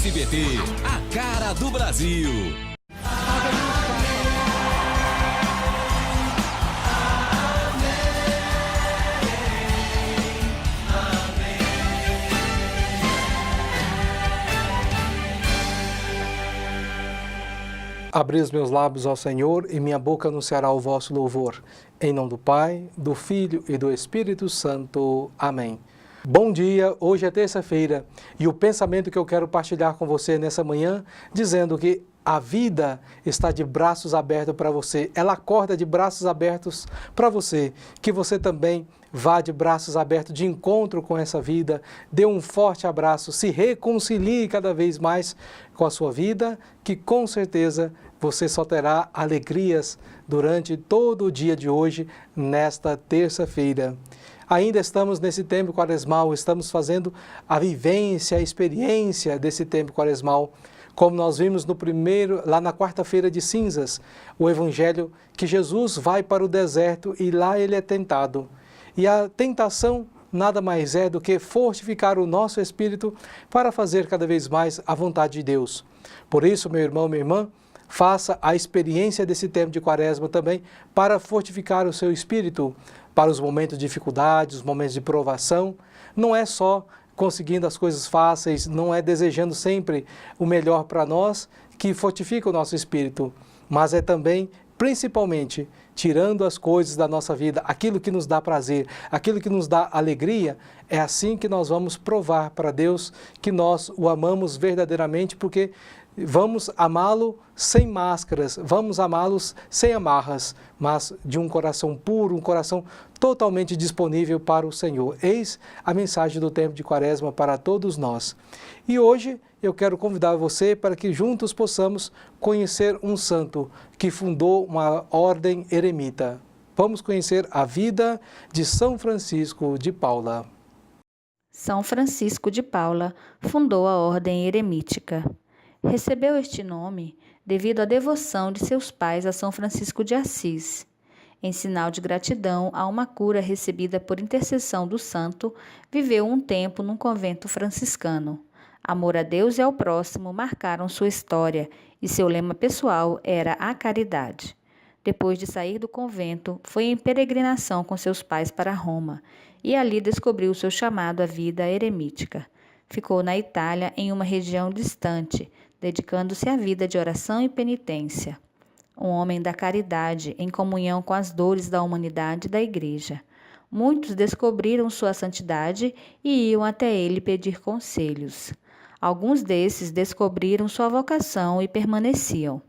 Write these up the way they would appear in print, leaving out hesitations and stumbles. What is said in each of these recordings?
SBT, a cara do Brasil. Abri os meus lábios ao Senhor e minha boca anunciará o vosso louvor. Em nome do Pai, do Filho e do Espírito Santo. Amém. Bom dia, hoje é terça-feira e o pensamento que eu quero partilhar com você nessa manhã, dizendo que a vida está de braços abertos para você, ela acorda de braços abertos para você, que você também vá de braços abertos de encontro com essa vida, dê um forte abraço, se reconcilie cada vez mais com a sua vida, que com certeza você só terá alegrias durante todo o dia de hoje, nesta terça-feira. Ainda estamos nesse tempo quaresmal, estamos fazendo a vivência, a experiência desse tempo quaresmal. Como nós vimos lá na quarta-feira de cinzas, o evangelho que Jesus vai para o deserto e lá ele é tentado. E a tentação nada mais é do que fortificar o nosso espírito para fazer cada vez mais a vontade de Deus. Por isso, meu irmão, minha irmã, faça a experiência desse tempo de quaresma também para fortificar o seu espírito para os momentos de dificuldade, os momentos de provação. Não é só conseguindo as coisas fáceis, não é desejando sempre o melhor para nós que fortifica o nosso espírito, mas é também, principalmente, tirando as coisas da nossa vida, aquilo que nos dá prazer, aquilo que nos dá alegria, é assim que nós vamos provar para Deus que nós o amamos verdadeiramente, porque vamos amá-lo sem máscaras, vamos amá-los sem amarras, mas de um coração puro, um coração totalmente disponível para o Senhor. Eis a mensagem do tempo de Quaresma para todos nós. E hoje eu quero convidar você para que juntos possamos conhecer um santo que fundou uma ordem eremita. Vamos conhecer a vida de São Francisco de Paula. São Francisco de Paula fundou a ordem eremítica. Recebeu este nome devido à devoção de seus pais a São Francisco de Assis. Em sinal de gratidão a uma cura recebida por intercessão do santo, viveu um tempo num convento franciscano. Amor a Deus e ao próximo marcaram sua história e seu lema pessoal era a caridade. Depois de sair do convento, foi em peregrinação com seus pais para Roma e ali descobriu seu chamado à vida eremítica. Ficou na Itália, em uma região distante, dedicando-se à vida de oração e penitência. Um homem da caridade, em comunhão com as dores da humanidade e da Igreja. Muitos descobriram sua santidade e iam até ele pedir conselhos. Alguns desses descobriram sua vocação e permaneciam.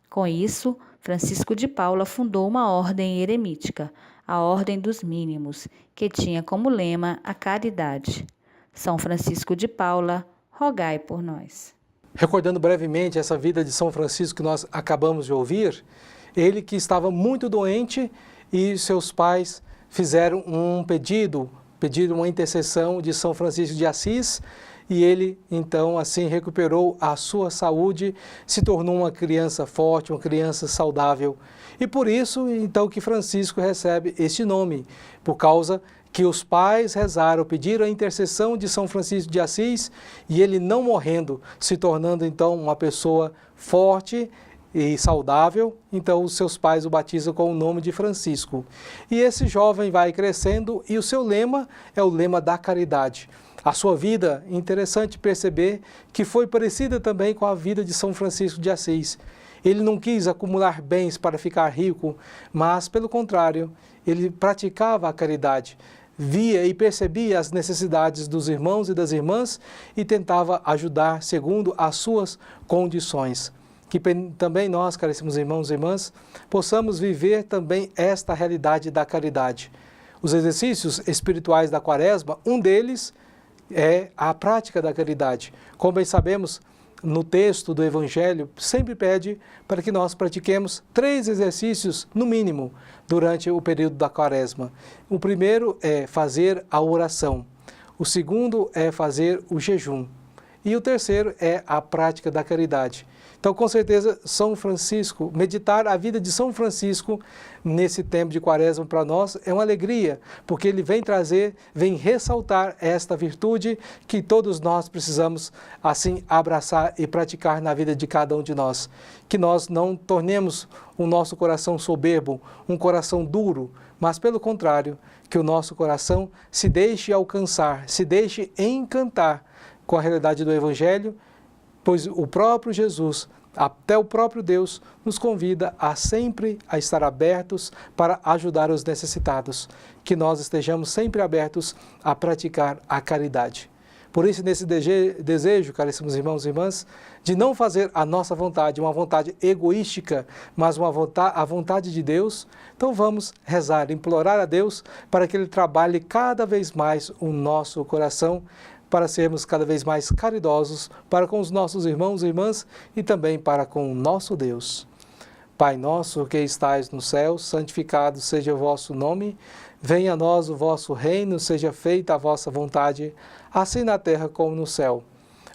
Com isso, Francisco de Paula fundou uma ordem eremítica, a Ordem dos Mínimos, que tinha como lema a caridade. São Francisco de Paula, rogai por nós. Recordando brevemente essa vida de São Francisco que nós acabamos de ouvir, ele que estava muito doente e seus pais fizeram um pediram uma intercessão de São Francisco de Assis e ele então assim recuperou a sua saúde, se tornou uma criança forte, uma criança saudável. E por isso então que Francisco recebe este nome, por causa que os pais rezaram, pediram a intercessão de São Francisco de Assis e ele não morrendo, se tornando então uma pessoa forte e saudável, então os seus pais o batizam com o nome de Francisco. E esse jovem vai crescendo e o seu lema é o lema da caridade. A sua vida, interessante perceber que foi parecida também com a vida de São Francisco de Assis. Ele não quis acumular bens para ficar rico, mas, pelo contrário, ele praticava a caridade. Via e percebia as necessidades dos irmãos e das irmãs e tentava ajudar segundo as suas condições. Que também nós, caríssimos irmãos e irmãs, possamos viver também esta realidade da caridade. Os exercícios espirituais da Quaresma, um deles é a prática da caridade. Como bem sabemos, no texto do Evangelho, sempre pede para que nós pratiquemos 3 exercícios, no mínimo, durante o período da Quaresma. O primeiro é fazer a oração. O segundo é fazer o jejum. E o terceiro é a prática da caridade. Então, com certeza, São Francisco, meditar a vida de São Francisco nesse tempo de Quaresma para nós é uma alegria, porque ele vem trazer, vem ressaltar esta virtude que todos nós precisamos, assim, abraçar e praticar na vida de cada um de nós. Que nós não tornemos o nosso coração soberbo, um coração duro, mas, pelo contrário, que o nosso coração se deixe alcançar, se deixe encantar com a realidade do Evangelho, pois o próprio Jesus, até o próprio Deus, nos convida a sempre a estar abertos para ajudar os necessitados, que nós estejamos sempre abertos a praticar a caridade. Por isso, nesse desejo, caríssimos irmãos e irmãs, de não fazer a nossa vontade, uma vontade egoística, mas a vontade de Deus, então vamos rezar, implorar a Deus para que Ele trabalhe cada vez mais o nosso coração, para sermos cada vez mais caridosos para com os nossos irmãos e irmãs e também para com o nosso Deus. Pai nosso que estais no céu, santificado seja o vosso nome, venha a nós o vosso reino, seja feita a vossa vontade, assim na terra como no céu.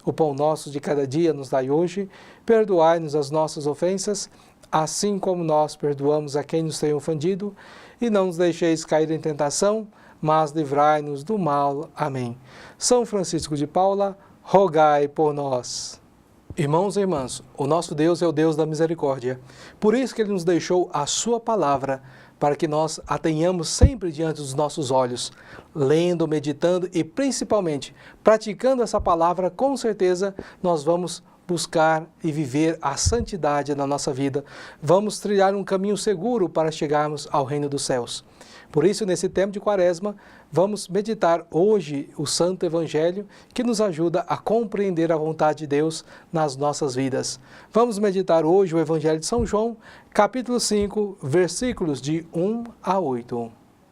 O pão nosso de cada dia nos dai hoje, perdoai-nos as nossas ofensas, assim como nós perdoamos a quem nos tem ofendido, e não nos deixeis cair em tentação, mas livrai-nos do mal. Amém. São Francisco de Paula, rogai por nós. Irmãos e irmãs, o nosso Deus é o Deus da misericórdia. Por isso que Ele nos deixou a Sua palavra, para que nós a tenhamos sempre diante dos nossos olhos, lendo, meditando e principalmente praticando essa palavra, com certeza nós vamos buscar e viver a santidade na nossa vida. Vamos trilhar um caminho seguro para chegarmos ao reino dos céus. Por isso, nesse tempo de Quaresma, vamos meditar hoje o Santo Evangelho que nos ajuda a compreender a vontade de Deus nas nossas vidas. Vamos meditar hoje o Evangelho de São João, capítulo 5, versículos de 1 a 8.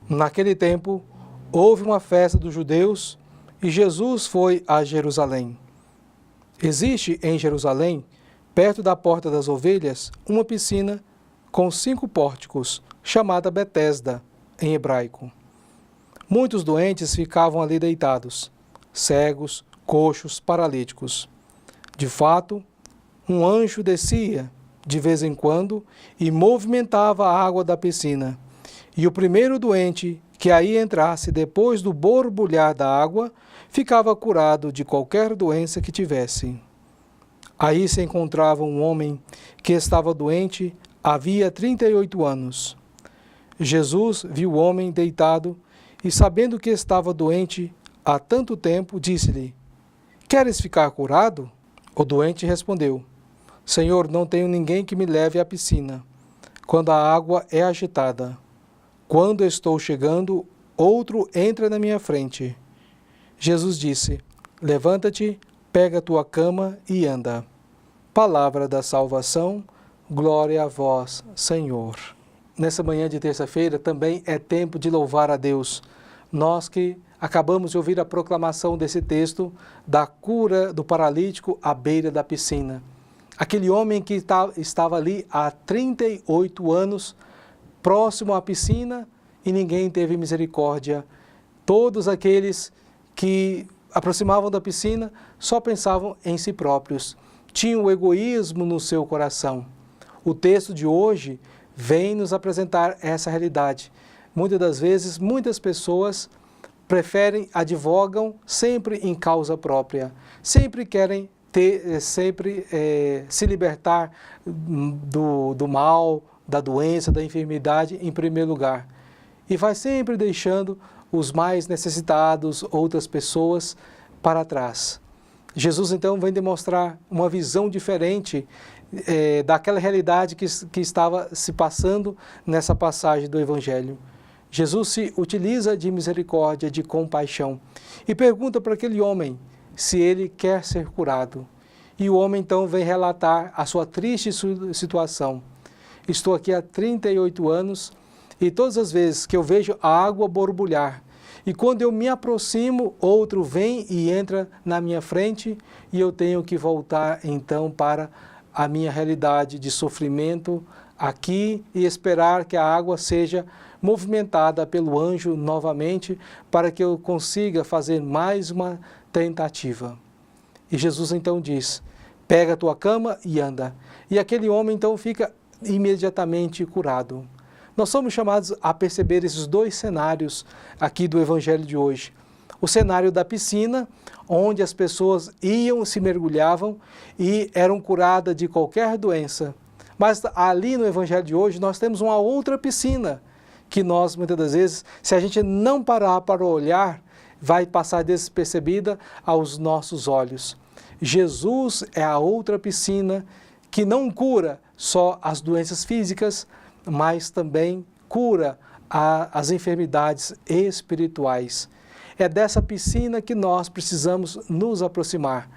Naquele tempo, houve uma festa dos judeus e Jesus foi a Jerusalém. Existe em Jerusalém, perto da Porta das Ovelhas, uma piscina com 5 pórticos, chamada Betesda, em hebraico. Muitos doentes ficavam ali deitados, cegos, coxos, paralíticos. De fato, um anjo descia, de vez em quando, e movimentava a água da piscina. E o primeiro doente que aí entrasse depois do borbulhar da água, ficava curado de qualquer doença que tivesse. Aí se encontrava um homem que estava doente havia 38 anos. Jesus viu o homem deitado e, sabendo que estava doente há tanto tempo, disse-lhe: Queres ficar curado? O doente respondeu: Senhor, não tenho ninguém que me leve à piscina, quando a água é agitada. Quando estou chegando, outro entra na minha frente. Jesus disse: Levanta-te, pega a tua cama e anda. Palavra da salvação, glória a vós, Senhor. Nessa manhã de terça-feira também é tempo de louvar a Deus. Nós que acabamos de ouvir a proclamação desse texto da cura do paralítico à beira da piscina. Aquele homem que estava ali há 38 anos, próximo à piscina, e ninguém teve misericórdia. Todos aqueles que aproximavam da piscina só pensavam em si próprios. Tinham o egoísmo no seu coração. O texto de hoje vem nos apresentar essa realidade. Muitas das vezes, muitas pessoas advogam sempre em causa própria, sempre querem se libertar do mal, da doença, da enfermidade em primeiro lugar. E vai sempre deixando os mais necessitados, outras pessoas, para trás. Jesus, então, vem demonstrar uma visão diferente daquela realidade que estava se passando nessa passagem do Evangelho. Jesus se utiliza de misericórdia, de compaixão, e pergunta para aquele homem se ele quer ser curado. E o homem, então, vem relatar a sua triste situação. Estou aqui há 38 anos e todas as vezes que eu vejo a água borbulhar, e quando eu me aproximo, outro vem e entra na minha frente, e eu tenho que voltar, então, para a minha realidade de sofrimento aqui e esperar que a água seja movimentada pelo anjo novamente para que eu consiga fazer mais uma tentativa. E Jesus então diz, pega a tua cama e anda. E aquele homem então fica imediatamente curado. Nós somos chamados a perceber esses dois cenários aqui do Evangelho de hoje. O cenário da piscina, onde as pessoas iam, se mergulhavam e eram curadas de qualquer doença. Mas ali no Evangelho de hoje nós temos uma outra piscina, que nós muitas das vezes, se a gente não parar para olhar, vai passar despercebida aos nossos olhos. Jesus é a outra piscina que não cura só as doenças físicas, mas também cura as enfermidades espirituais. É dessa piscina que nós precisamos nos aproximar.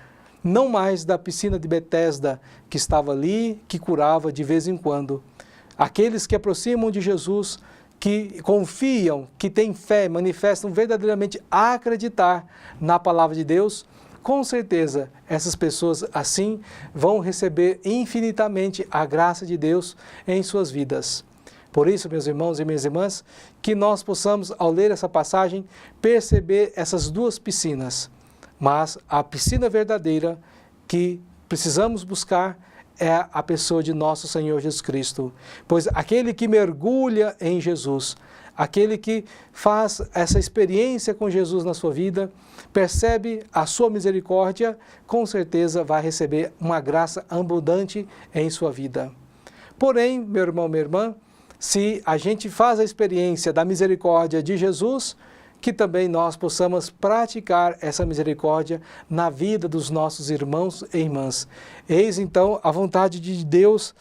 Não mais da piscina de Betesda, que estava ali, que curava de vez em quando. Aqueles que aproximam de Jesus, que confiam, que têm fé, manifestam verdadeiramente acreditar na palavra de Deus, com certeza essas pessoas assim vão receber infinitamente a graça de Deus em suas vidas. Por isso, meus irmãos e minhas irmãs, que nós possamos, ao ler essa passagem, perceber essas duas piscinas. Mas a piscina verdadeira que precisamos buscar é a pessoa de nosso Senhor Jesus Cristo. Pois aquele que mergulha em Jesus, aquele que faz essa experiência com Jesus na sua vida, percebe a sua misericórdia, com certeza vai receber uma graça abundante em sua vida. Porém, meu irmão, minha irmã, se a gente faz a experiência da misericórdia de Jesus, que também nós possamos praticar essa misericórdia na vida dos nossos irmãos e irmãs. Eis então a vontade de Deus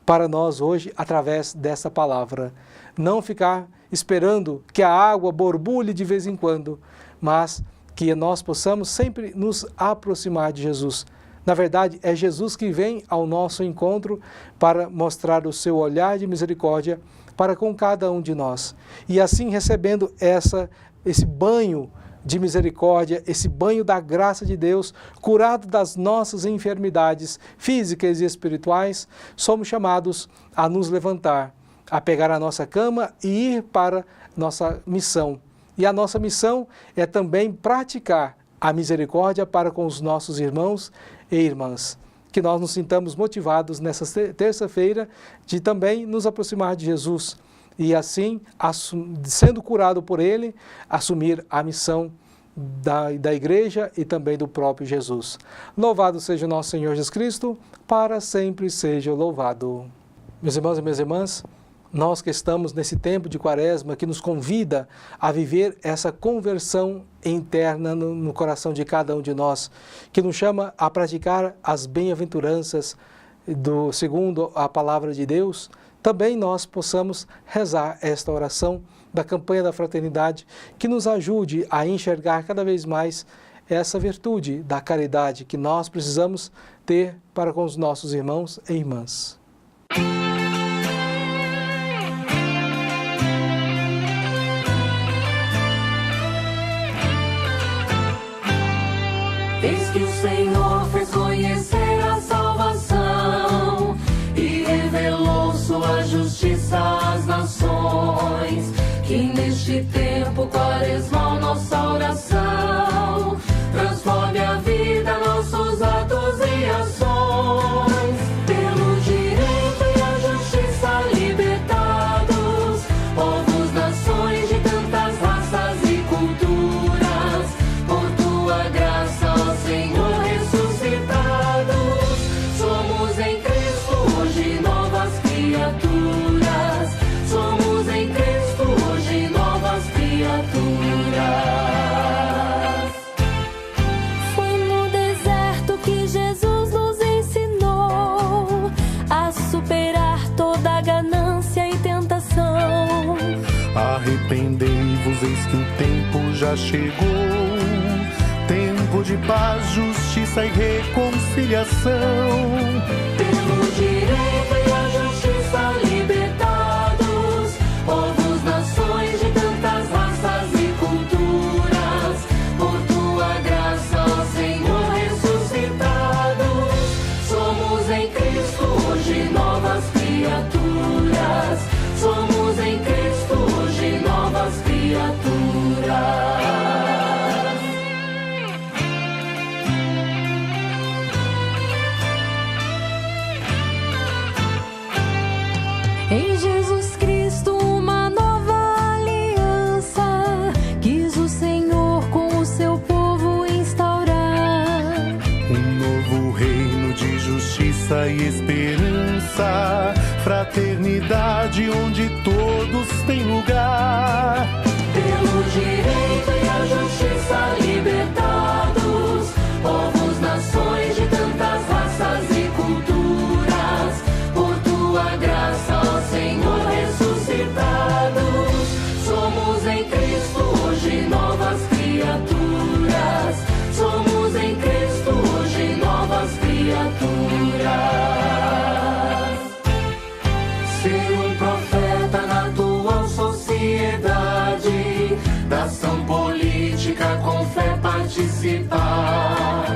para nós hoje através dessa palavra. Não ficar esperando que a água borbulhe de vez em quando, mas que nós possamos sempre nos aproximar de Jesus. Na verdade, é Jesus que vem ao nosso encontro para mostrar o seu olhar de misericórdia para com cada um de nós. E assim, recebendo esse banho de misericórdia, esse banho da graça de Deus, curado das nossas enfermidades físicas e espirituais, somos chamados a nos levantar, a pegar a nossa cama e ir para nossa missão. E a nossa missão é também praticar a misericórdia para com os nossos irmãos e irmãs. Que nós nos sintamos motivados nessa terça-feira de também nos aproximar de Jesus e assim, sendo curado por Ele, assumir a missão da igreja e também do próprio Jesus. Louvado seja o nosso Senhor Jesus Cristo, para sempre seja louvado. Meus irmãos e minhas irmãs, nós que estamos nesse tempo de Quaresma, que nos convida a viver essa conversão interna no coração de cada um de nós, que nos chama a praticar as bem-aventuranças segundo a palavra de Deus, também nós possamos rezar esta oração da campanha da fraternidade, que nos ajude a enxergar cada vez mais essa virtude da caridade que nós precisamos ter para com os nossos irmãos e irmãs. Eis que o Senhor fez conhecer a salvação e revelou sua justiça às nações. Que neste tempo quaresmal nossa oração transforme a vida, nossos atos e ações. Pelo direito e a justiça libertados, povos, nações de tantas raças e culturas, por tua graça, ó Senhor, ressuscitados, somos em Cristo hoje novas criaturas, somos em Cristo hoje novas criaturas. Foi no deserto que Jesus nos ensinou a superar toda ganância e tentação. Arrependei-vos, eis que o tempo já chegou, tempo de paz, justiça e reconciliação. Pelo direito e a justiça libertados, povos, nações de tantas raças e culturas, por tua graça, ó Senhor, ressuscitados, somos em Cristo hoje novas criaturas, somos em Cristo hoje novas criaturas. justiça e esperança, fraternidade onde todos têm lugar. Pelo direito e a justiça libertados, povos, nações de tantas raças e culturas, por tua graça, ó Senhor, ressuscitados, somos em Cristo hoje novas criaturas, somos em Cristo hoje novas criaturas. Ser um profeta na atual sociedade, da ação política com fé participar,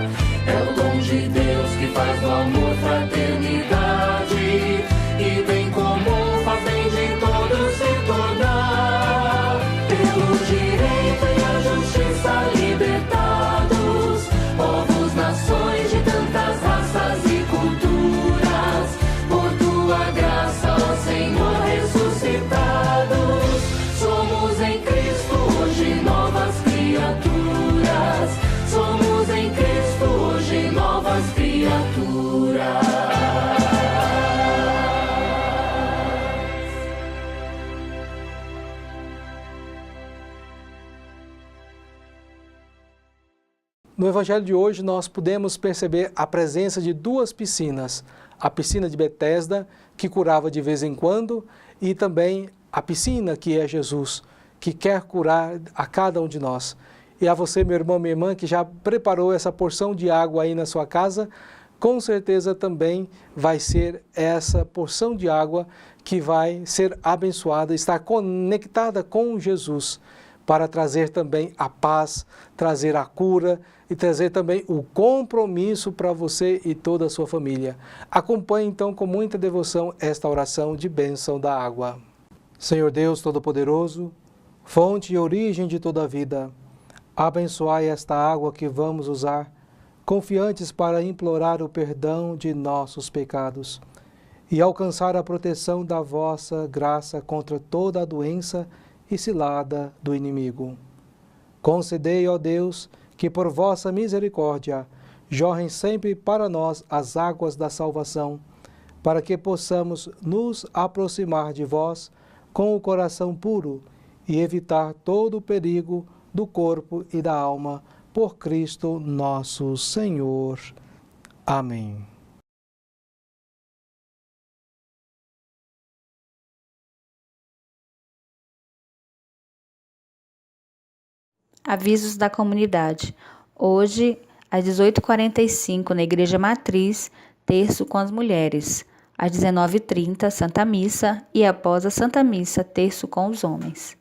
é o dom de Deus que faz do amor fraternidade, e bem comum faz bem de todos se tornar. Pelo direito e a justiça libertados, povos, nações de tantas raças e culturas, por tua graça, ó Senhor, ressuscitados, somos em Cristo hoje novas criaturas, somos em Cristo hoje novas criaturas. No Evangelho de hoje, nós podemos perceber a presença de duas piscinas. A piscina de Betesda, que curava de vez em quando, e também a piscina que é Jesus, que quer curar a cada um de nós. E a você, meu irmão, minha irmã, que já preparou essa porção de água aí na sua casa, com certeza também vai ser essa porção de água que vai ser abençoada, estar conectada com Jesus, para trazer também a paz, trazer a cura e trazer também o compromisso para você e toda a sua família. Acompanhe então com muita devoção esta oração de bênção da água. Senhor Deus Todo-Poderoso, fonte e origem de toda a vida, abençoai esta água que vamos usar, confiantes para implorar o perdão de nossos pecados e alcançar a proteção da vossa graça contra toda a doença e cilada do inimigo. Concedei, ó Deus, que por vossa misericórdia jorrem sempre para nós as águas da salvação, para que possamos nos aproximar de vós com o coração puro e evitar todo o perigo do corpo e da alma, por Cristo nosso Senhor. Amém. Avisos da comunidade. Hoje, às 18h45, na Igreja Matriz, terço com as mulheres. Às 19h30, Santa Missa, e após a Santa Missa, terço com os homens.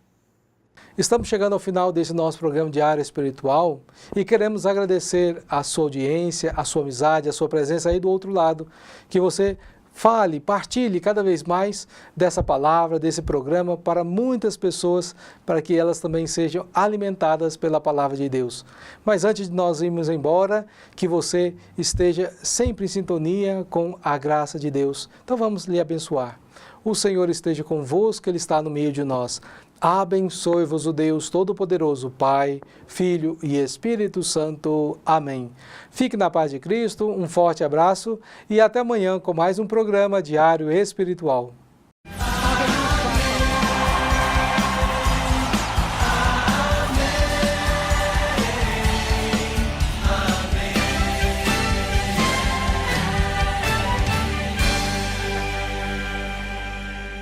Estamos chegando ao final desse nosso programa Diário Espiritual e queremos agradecer a sua audiência, a sua amizade, a sua presença aí do outro lado, que você fale, partilhe cada vez mais dessa palavra, desse programa para muitas pessoas, para que elas também sejam alimentadas pela palavra de Deus. Mas antes de nós irmos embora, que você esteja sempre em sintonia com a graça de Deus. Então vamos lhe abençoar. O Senhor esteja convosco, Ele está no meio de nós. Abençoe-vos o Deus Todo-Poderoso, Pai, Filho e Espírito Santo. Amém. Fique na paz de Cristo, um forte abraço e até amanhã com mais um programa Diário Espiritual.